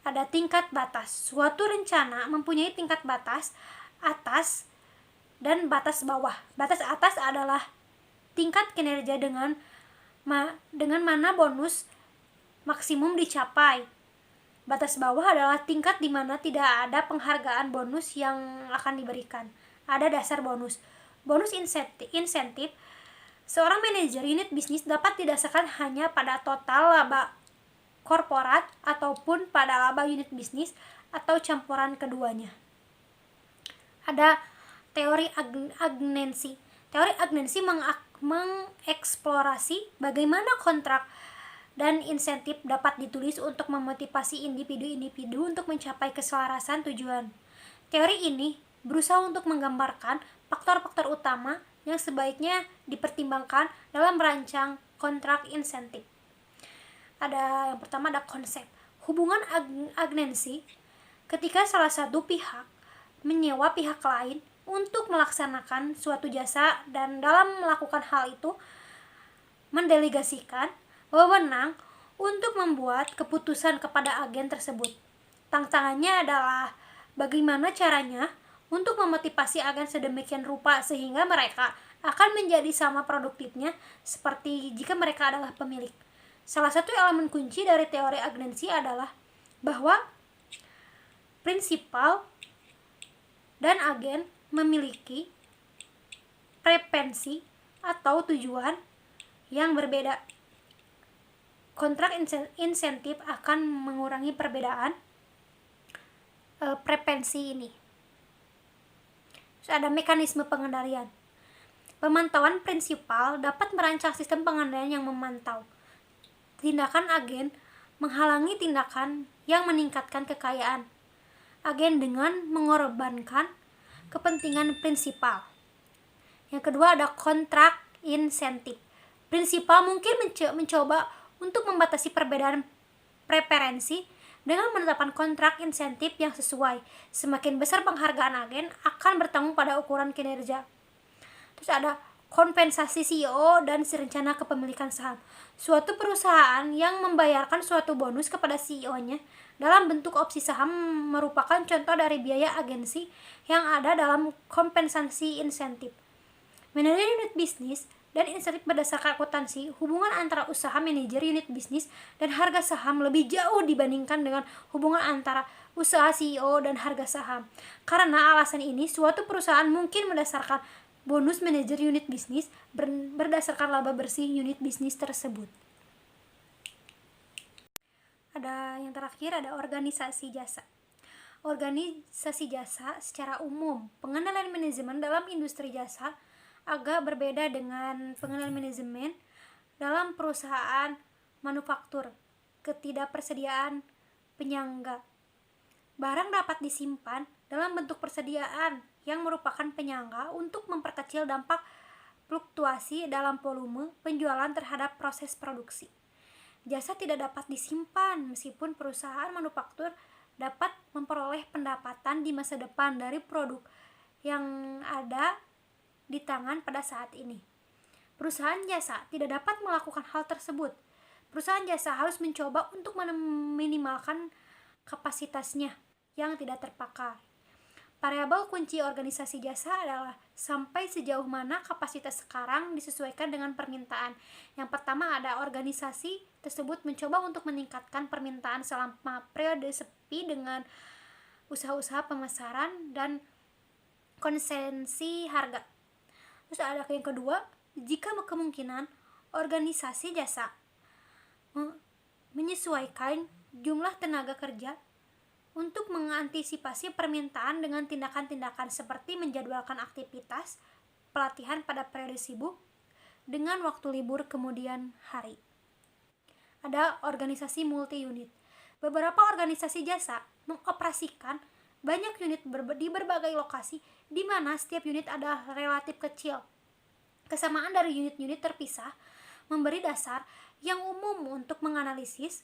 [SPEAKER 1] Ada tingkat batas. Suatu rencana mempunyai tingkat batas atas dan batas bawah. Batas atas adalah tingkat kinerja dengan mana bonus maksimum dicapai. Batas bawah adalah tingkat di mana tidak ada penghargaan bonus yang akan diberikan. Ada dasar bonus. Bonus insentif seorang manajer unit bisnis dapat didasarkan hanya pada total laba korporat ataupun pada laba unit bisnis atau campuran keduanya. Ada teori agensi. Teori agensi mengeksplorasi bagaimana kontrak dan insentif dapat ditulis untuk memotivasi individu-individu untuk mencapai keselarasan tujuan. Teori ini berusaha untuk menggambarkan faktor-faktor utama yang sebaiknya dipertimbangkan dalam merancang kontrak insentif. Yang pertama ada konsep. Hubungan agensi ketika salah satu pihak menyewa pihak lain untuk melaksanakan suatu jasa, dan dalam melakukan hal itu mendelegasikan wewenang untuk membuat keputusan kepada agen tersebut. Tantangannya adalah bagaimana caranya untuk memotivasi agen sedemikian rupa sehingga mereka akan menjadi sama produktifnya seperti jika mereka adalah pemilik. Salah satu elemen kunci dari teori agensi adalah bahwa prinsipal dan agen memiliki preferensi atau tujuan yang berbeda. Kontrak insentif akan mengurangi perbedaan preferensi ini. Terus ada mekanisme pengendalian. Pemantauan prinsipal dapat merancang sistem pengendalian yang memantau tindakan agen, menghalangi tindakan yang meningkatkan kekayaan agen dengan mengorbankan kepentingan prinsipal. Yang kedua ada kontrak insentif. Prinsipal mungkin mencoba untuk membatasi perbedaan preferensi dengan menetapkan kontrak insentif yang sesuai. Semakin besar penghargaan agen akan bertanggung pada ukuran kinerja. Terus ada kompensasi CEO dan rencana kepemilikan saham. Suatu perusahaan yang membayarkan suatu bonus kepada CEO-nya dalam bentuk opsi saham merupakan contoh dari biaya agensi yang ada dalam kompensasi insentif. Manajer unit bisnis dan insentif berdasarkan akuntansi, hubungan antara usaha manajer unit bisnis dan harga saham lebih jauh dibandingkan dengan hubungan antara usaha CEO dan harga saham. Karena alasan ini, suatu perusahaan mungkin berdasarkan bonus manajer unit bisnis berdasarkan laba bersih unit bisnis tersebut. Ada yang terakhir, ada organisasi jasa. Organisasi jasa secara umum, pengenalan manajemen dalam industri jasa agak berbeda dengan pengenalan manajemen dalam perusahaan manufaktur. Ketidakpersediaan penyangga. Barang dapat disimpan dalam bentuk persediaan yang merupakan penyangga untuk memperkecil dampak fluktuasi dalam volume penjualan terhadap proses produksi. Jasa tidak dapat disimpan meskipun perusahaan manufaktur dapat memperoleh pendapatan di masa depan dari produk yang ada di tangan pada saat ini. Perusahaan jasa tidak dapat melakukan hal tersebut. Perusahaan jasa harus mencoba untuk meminimalkan kapasitasnya yang tidak terpakai. Variabel kunci organisasi jasa adalah sampai sejauh mana kapasitas sekarang disesuaikan dengan permintaan. Yang pertama, ada organisasi tersebut mencoba untuk meningkatkan permintaan selama periode sepi dengan usaha-usaha pemasaran dan konsensi harga. Terus ada yang kedua, jika kemungkinan organisasi jasa menyesuaikan jumlah tenaga kerja untuk mengantisipasi permintaan dengan tindakan-tindakan seperti menjadwalkan aktivitas pelatihan pada periode sibuk dengan waktu libur kemudian hari. Ada organisasi multi-unit. Beberapa organisasi jasa mengoperasikan banyak unit di berbagai lokasi di mana setiap unit adalah relatif kecil. Kesamaan dari unit-unit terpisah memberi dasar yang umum untuk menganalisis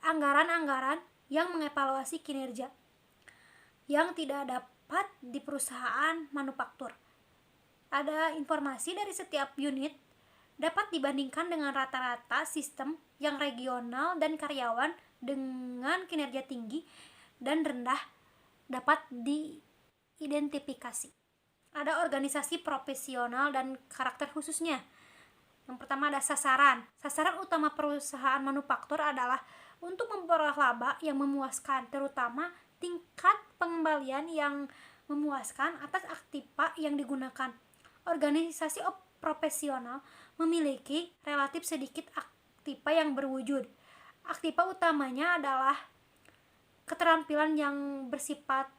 [SPEAKER 1] anggaran-anggaran yang mengevaluasi kinerja yang tidak dapat di perusahaan manufaktur. Ada informasi dari setiap unit dapat dibandingkan dengan rata-rata sistem yang regional dan karyawan dengan kinerja tinggi dan rendah dapat diidentifikasi. Ada organisasi profesional dan karakter khususnya. Yang pertama ada sasaran. Sasaran utama perusahaan manufaktur adalah untuk memperoleh laba yang memuaskan, terutama tingkat pengembalian yang memuaskan atas aktiva yang digunakan. Organisasi profesional memiliki relatif sedikit aktiva yang berwujud. Aktiva utamanya adalah keterampilan yang bersifat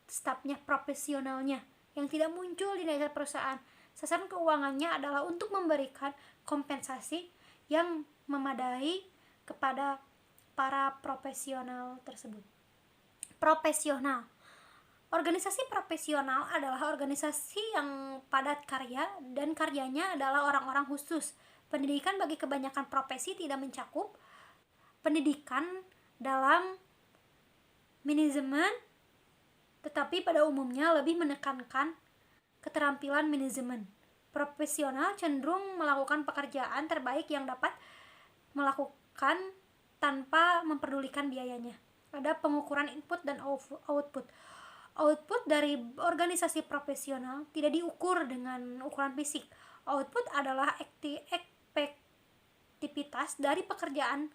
[SPEAKER 1] stafnya profesionalnya yang tidak muncul di dasar perusahaan. Sasaran keuangannya adalah untuk memberikan kompensasi yang memadai kepada para profesional tersebut. Profesional. Organisasi profesional adalah organisasi yang padat karya dan karyanya adalah orang-orang khusus. Pendidikan bagi kebanyakan profesi tidak mencakup pendidikan dalam manajemen, tetapi pada umumnya lebih menekankan keterampilan manajemen. Profesional cenderung melakukan pekerjaan terbaik yang dapat melakukan tanpa memperdulikan biayanya. Ada pengukuran input dan output. Output dari organisasi profesional tidak diukur dengan ukuran fisik. Output adalah efektivitas dari pekerjaan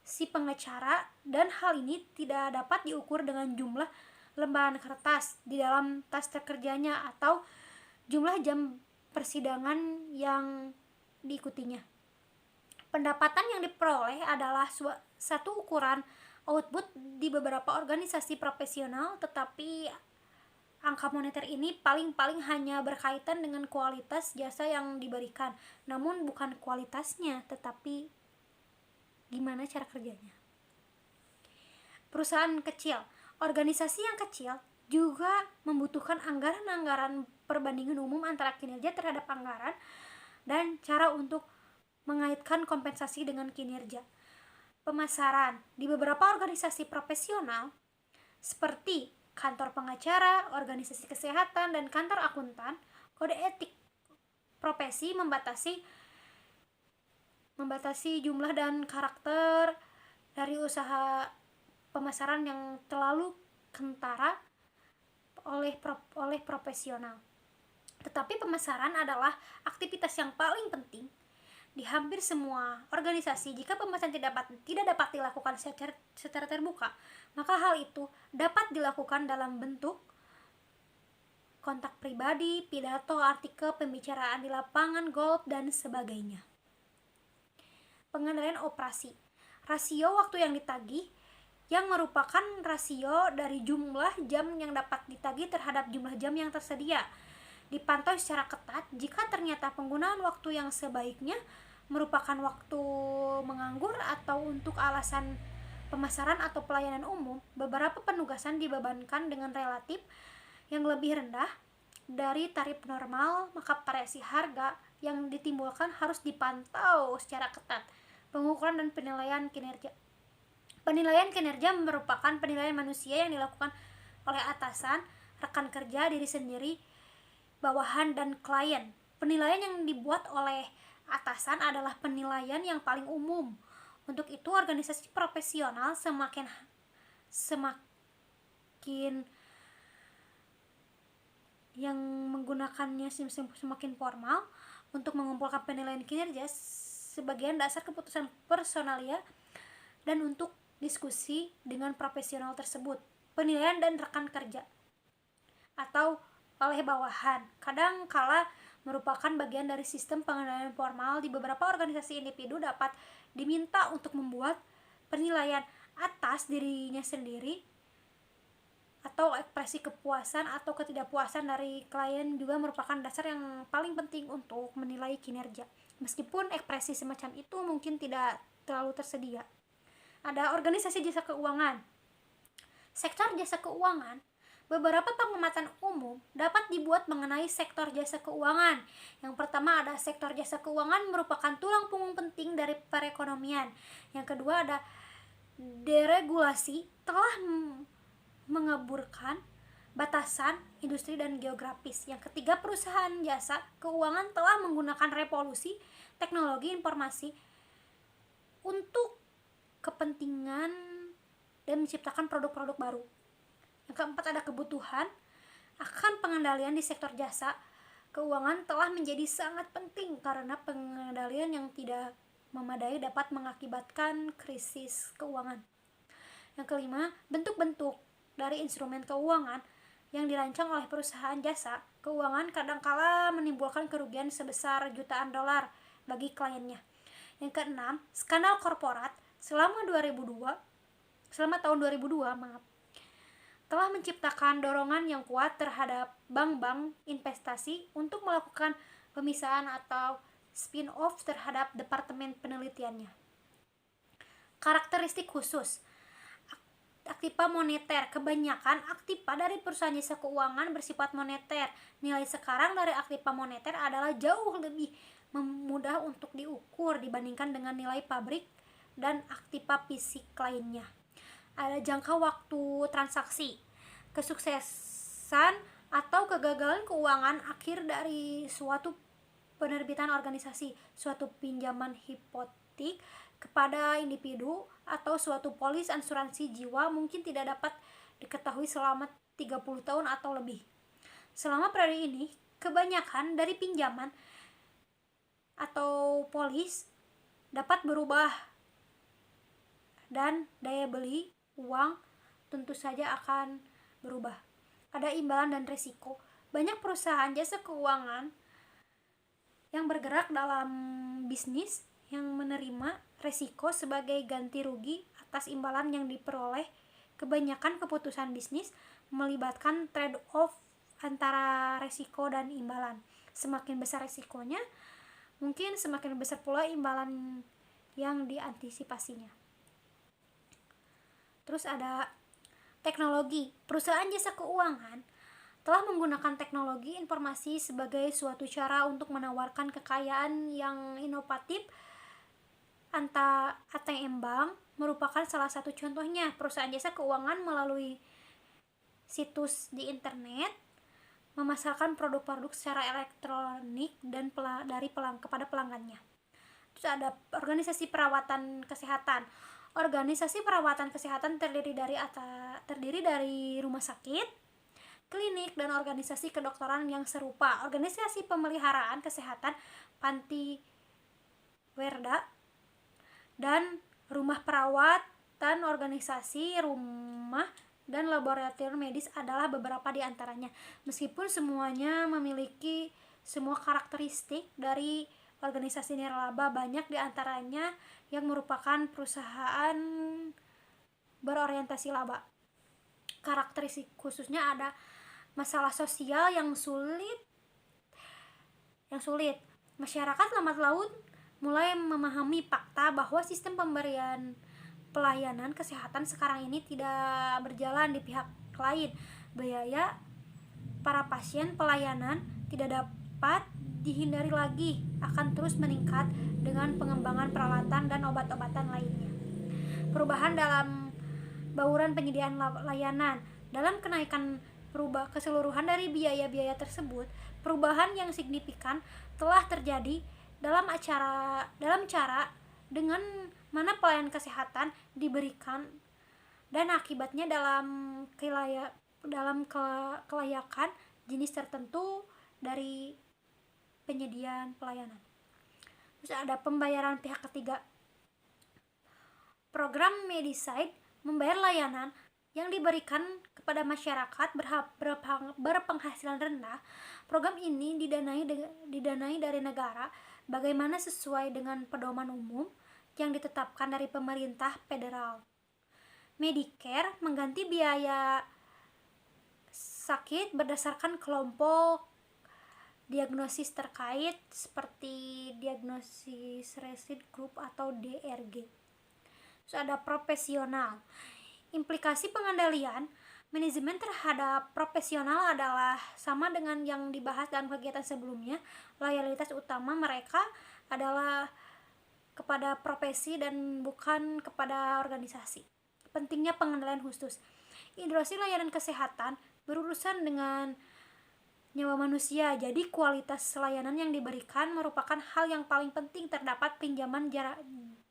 [SPEAKER 1] si pengacara dan hal ini tidak dapat diukur dengan jumlah lembaran kertas di dalam tas kerjanya atau jumlah jam persidangan yang diikutinya. Pendapatan yang diperoleh adalah satu ukuran output di beberapa organisasi profesional, tetapi angka moneter ini paling-paling hanya berkaitan dengan kualitas jasa yang diberikan, namun bukan kualitasnya, tetapi gimana cara kerjanya. Perusahaan kecil. Organisasi yang kecil juga membutuhkan anggaran-anggaran perbandingan umum antara kinerja terhadap anggaran dan cara untuk mengaitkan kompensasi dengan kinerja. Pemasaran. Di beberapa organisasi profesional seperti kantor pengacara, organisasi kesehatan, dan kantor akuntan. Kode etik profesi membatasi jumlah dan karakter dari usaha pemasaran yang terlalu kentara oleh profesional. Tetapi pemasaran adalah aktivitas yang paling penting di hampir semua organisasi. Jika pemasaran tidak dapat dilakukan secara terbuka, maka hal itu dapat dilakukan dalam bentuk kontak pribadi, pidato, artikel, pembicaraan di lapangan golf, dan sebagainya. Pengendalian operasi. Rasio waktu yang ditagih yang merupakan rasio dari jumlah jam yang dapat ditagih terhadap jumlah jam yang tersedia. Dipantau secara ketat jika ternyata penggunaan waktu yang sebaiknya merupakan waktu menganggur atau untuk alasan pemasaran atau pelayanan umum, beberapa penugasan dibebankan dengan relatif yang lebih rendah dari tarif normal, maka variasi harga yang ditimbulkan harus dipantau secara ketat. Pengukuran dan penilaian kinerja. Penilaian kinerja merupakan penilaian manusia yang dilakukan oleh atasan, rekan kerja, diri sendiri, bawahan, dan klien. Penilaian yang dibuat oleh atasan adalah penilaian yang paling umum. Untuk itu, organisasi profesional semakin yang menggunakannya semakin formal untuk mengumpulkan penilaian kinerja sebagian dasar keputusan personalia dan untuk diskusi dengan profesional tersebut. Penilaian dan rekan kerja atau oleh bawahan kadang kala merupakan bagian dari sistem pengendalian formal. Di beberapa organisasi, individu dapat diminta untuk membuat penilaian atas dirinya sendiri atau ekspresi kepuasan atau ketidakpuasan dari klien juga merupakan dasar yang paling penting untuk menilai kinerja. Meskipun ekspresi semacam itu mungkin tidak terlalu tersedia. Ada organisasi jasa keuangan. Sektor jasa keuangan. Beberapa pengamatan umum dapat dibuat mengenai sektor jasa keuangan. Yang pertama ada sektor jasa keuangan merupakan tulang punggung penting dari perekonomian. Yang kedua ada deregulasi telah mengaburkan batasan industri dan geografis. Yang ketiga, perusahaan jasa keuangan telah menggunakan revolusi teknologi informasi untuk kepentingan dan menciptakan produk-produk baru. Yang keempat, ada kebutuhan akan pengendalian di sektor jasa keuangan telah menjadi sangat penting karena pengendalian yang tidak memadai dapat mengakibatkan krisis keuangan. Yang kelima, bentuk-bentuk dari instrumen keuangan yang dirancang oleh perusahaan jasa keuangan kadangkala menimbulkan kerugian sebesar jutaan dolar bagi kliennya. Yang keenam, skandal korporat selama tahun 2002 telah menciptakan dorongan yang kuat terhadap bank-bank investasi untuk melakukan pemisahan atau spin-off terhadap departemen penelitiannya. Karakteristik khusus aktiva moneter. Kebanyakan aktiva dari perusahaan jasa keuangan bersifat moneter. Nilai sekarang dari aktiva moneter adalah jauh lebih mudah untuk diukur dibandingkan dengan nilai pabrik dan aktiva fisik lainnya. Ada jangka waktu transaksi. Kesuksesan atau kegagalan keuangan akhir dari suatu penerbitan organisasi, suatu pinjaman hipotek kepada individu atau suatu polis asuransi jiwa mungkin tidak dapat diketahui selama 30 tahun atau lebih. Selama periode ini, kebanyakan dari pinjaman atau polis dapat berubah dan daya beli uang tentu saja akan berubah. Ada imbalan dan risiko. Banyak perusahaan jasa keuangan yang bergerak dalam bisnis yang menerima risiko sebagai ganti rugi atas imbalan yang diperoleh. Kebanyakan keputusan bisnis melibatkan trade-off antara risiko dan imbalan. Semakin besar risikonya, mungkin semakin besar pula imbalan yang diantisipasinya. Terus ada teknologi. Perusahaan jasa keuangan telah menggunakan teknologi informasi sebagai suatu cara untuk menawarkan kekayaan yang inovatif. ATM Bank merupakan salah satu contohnya. Perusahaan jasa keuangan melalui situs di internet, memasarkan produk-produk secara elektronik dan kepada pelanggannya. Terus ada organisasi perawatan kesehatan. Organisasi perawatan kesehatan terdiri dari rumah sakit, klinik, dan organisasi kedokteran yang serupa. Organisasi pemeliharaan kesehatan panti werda dan rumah perawat dan organisasi rumah dan laboratorium medis adalah beberapa di antaranya. Meskipun semuanya memiliki semua karakteristik dari organisasi nirlaba, banyak di antaranya yang merupakan perusahaan berorientasi laba. Karakteristik khususnya ada masalah sosial yang sulit. Masyarakat lambat laun mulai memahami fakta bahwa sistem pemberian pelayanan kesehatan sekarang ini tidak berjalan di pihak lain. Biaya para pasien pelayanan tidak dapat dihindari lagi, akan terus meningkat dengan pengembangan peralatan dan obat-obatan lainnya. Perubahan dalam bauran penyediaan layanan. Dalam kenaikan keseluruhan dari biaya-biaya tersebut, perubahan yang signifikan telah terjadi dalam cara dengan mana pelayanan kesehatan diberikan dan akibatnya dalam kelayakan jenis tertentu dari penyediaan pelayanan. Terus ada pembayaran pihak ketiga. Program Medicide membayar layanan yang diberikan kepada masyarakat berpenghasilan rendah. Program ini didanai dari negara bagaimana sesuai dengan pedoman umum yang ditetapkan dari pemerintah federal. Medicare mengganti biaya sakit berdasarkan kelompok diagnosis terkait seperti diagnosis risk group atau DRG. Terus ada profesional. Implikasi pengandalian manajemen terhadap profesional adalah sama dengan yang dibahas dalam kegiatan sebelumnya. Loyalitas utama mereka adalah kepada profesi dan bukan kepada organisasi. Pentingnya pengendalian khusus. Industri layanan kesehatan berurusan dengan nyawa manusia, jadi kualitas layanan yang diberikan merupakan hal yang paling penting. Terdapat pinjaman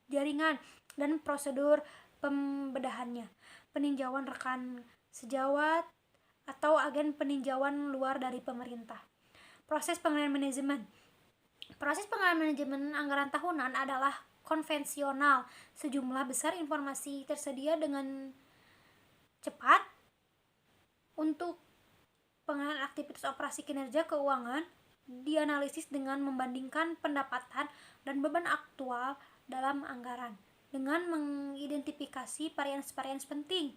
[SPEAKER 1] jaringan dan prosedur pembedahannya, peninjauan rekan sejawat atau agen peninjauan luar dari pemerintah. Proses pengendalian manajemen. Proses pengendalian manajemen anggaran tahunan adalah konvensional. Sejumlah besar informasi tersedia dengan cepat untuk pengenalan aktivitas operasi kinerja keuangan dianalisis dengan membandingkan pendapatan dan beban aktual dalam anggaran dengan mengidentifikasi varians-varians penting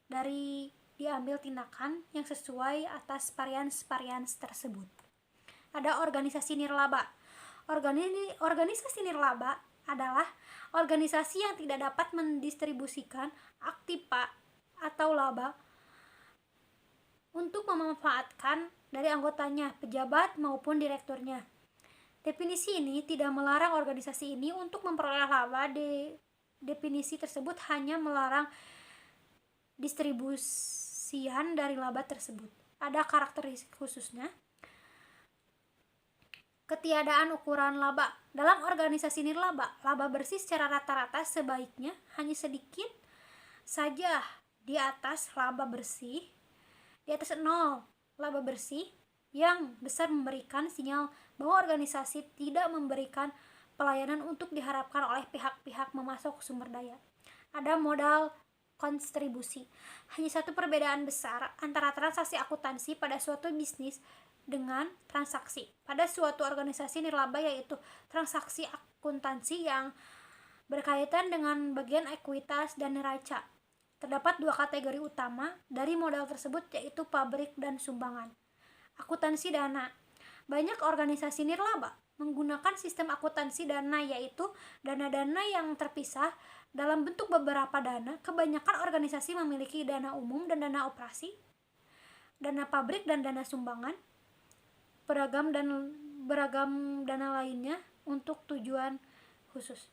[SPEAKER 1] dari diambil tindakan yang sesuai atas varians-varians tersebut. Ada organisasi nirlaba. Organisasi nirlaba adalah organisasi yang tidak dapat mendistribusikan aktiva atau laba untuk memanfaatkan dari anggotanya, pejabat maupun direkturnya. Definisi ini tidak melarang organisasi ini untuk memperoleh laba. Definisi tersebut hanya melarang distribusian dari laba tersebut. Ada karakteristik khususnya. Ketiadaan ukuran laba. Dalam organisasi nirlaba, laba bersih secara rata-rata sebaiknya hanya sedikit saja di atas laba bersih. Di atas 0 laba bersih yang besar memberikan sinyal bahwa organisasi tidak memberikan pelayanan untuk diharapkan oleh pihak-pihak memasok sumber daya. Ada modal kontribusi. Hanya satu perbedaan besar antara transaksi akuntansi pada suatu bisnis dengan transaksi pada suatu organisasi nirlaba, yaitu transaksi akuntansi yang berkaitan dengan bagian ekuitas dan neraca. Terdapat 2 kategori utama dari modal tersebut, yaitu pabrik dan sumbangan. Akuntansi dana. Banyak organisasi nirlaba menggunakan sistem akuntansi dana, yaitu dana-dana yang terpisah dalam bentuk beberapa dana. Kebanyakan organisasi memiliki dana umum dan dana operasi, dana pabrik dan dana sumbangan, beragam dana lainnya untuk tujuan khusus.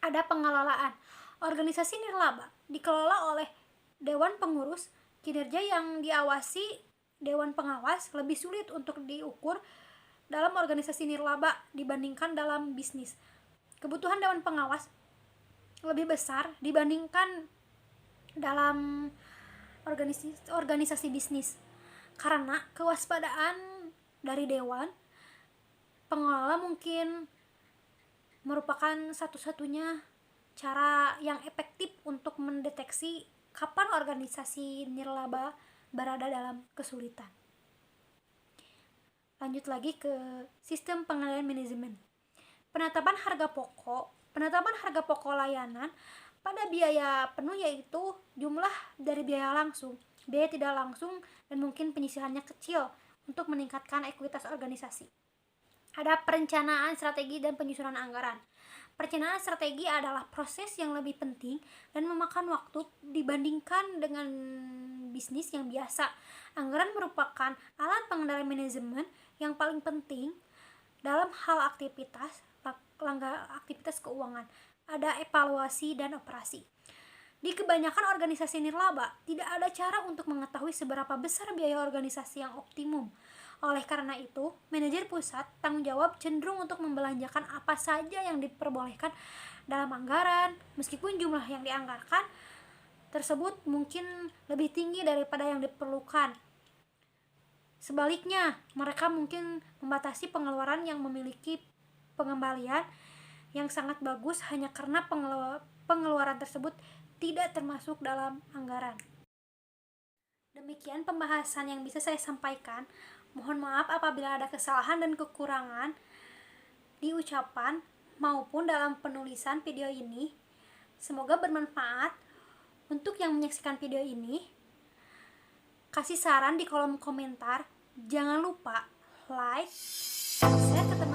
[SPEAKER 1] Ada pengelolaan. Organisasi nirlaba dikelola oleh dewan pengurus Kinerja yang diawasi Dewan Pengawas lebih sulit untuk diukur dalam organisasi nirlaba dibandingkan dalam bisnis. Kebutuhan Dewan Pengawas lebih besar dibandingkan dalam organisasi bisnis, karena kewaspadaan dari Dewan Pengelola mungkin merupakan satu-satunya cara yang efektif untuk mendeteksi kapan organisasi nirlaba berada dalam kesulitan. Lanjut lagi ke sistem pengendalian manajemen. Penetapan harga pokok layanan pada biaya penuh, yaitu jumlah dari biaya langsung, biaya tidak langsung, dan mungkin penyisihannya kecil untuk meningkatkan ekuitas organisasi. Ada perencanaan strategi dan penyusunan anggaran. Perencanaan strategi adalah proses yang lebih penting dan memakan waktu dibandingkan dengan bisnis yang biasa. Anggaran merupakan alat pengendalian manajemen yang paling penting dalam hal aktivitas keuangan. Ada evaluasi dan operasi. Di kebanyakan organisasi nirlaba, tidak ada cara untuk mengetahui seberapa besar biaya organisasi yang optimum. Oleh karena itu, manajer pusat tanggung jawab cenderung untuk membelanjakan apa saja yang diperbolehkan dalam anggaran, meskipun jumlah yang dianggarkan tersebut mungkin lebih tinggi daripada yang diperlukan. Sebaliknya, mereka mungkin membatasi pengeluaran yang memiliki pengembalian yang sangat bagus hanya karena pengeluaran tersebut tidak termasuk dalam anggaran. Demikian pembahasan yang bisa saya sampaikan. Mohon maaf apabila ada kesalahan dan kekurangan di ucapan maupun dalam penulisan video ini. Semoga bermanfaat. Untuk yang menyaksikan video ini, kasih saran di kolom komentar. Jangan lupa like, share ke teman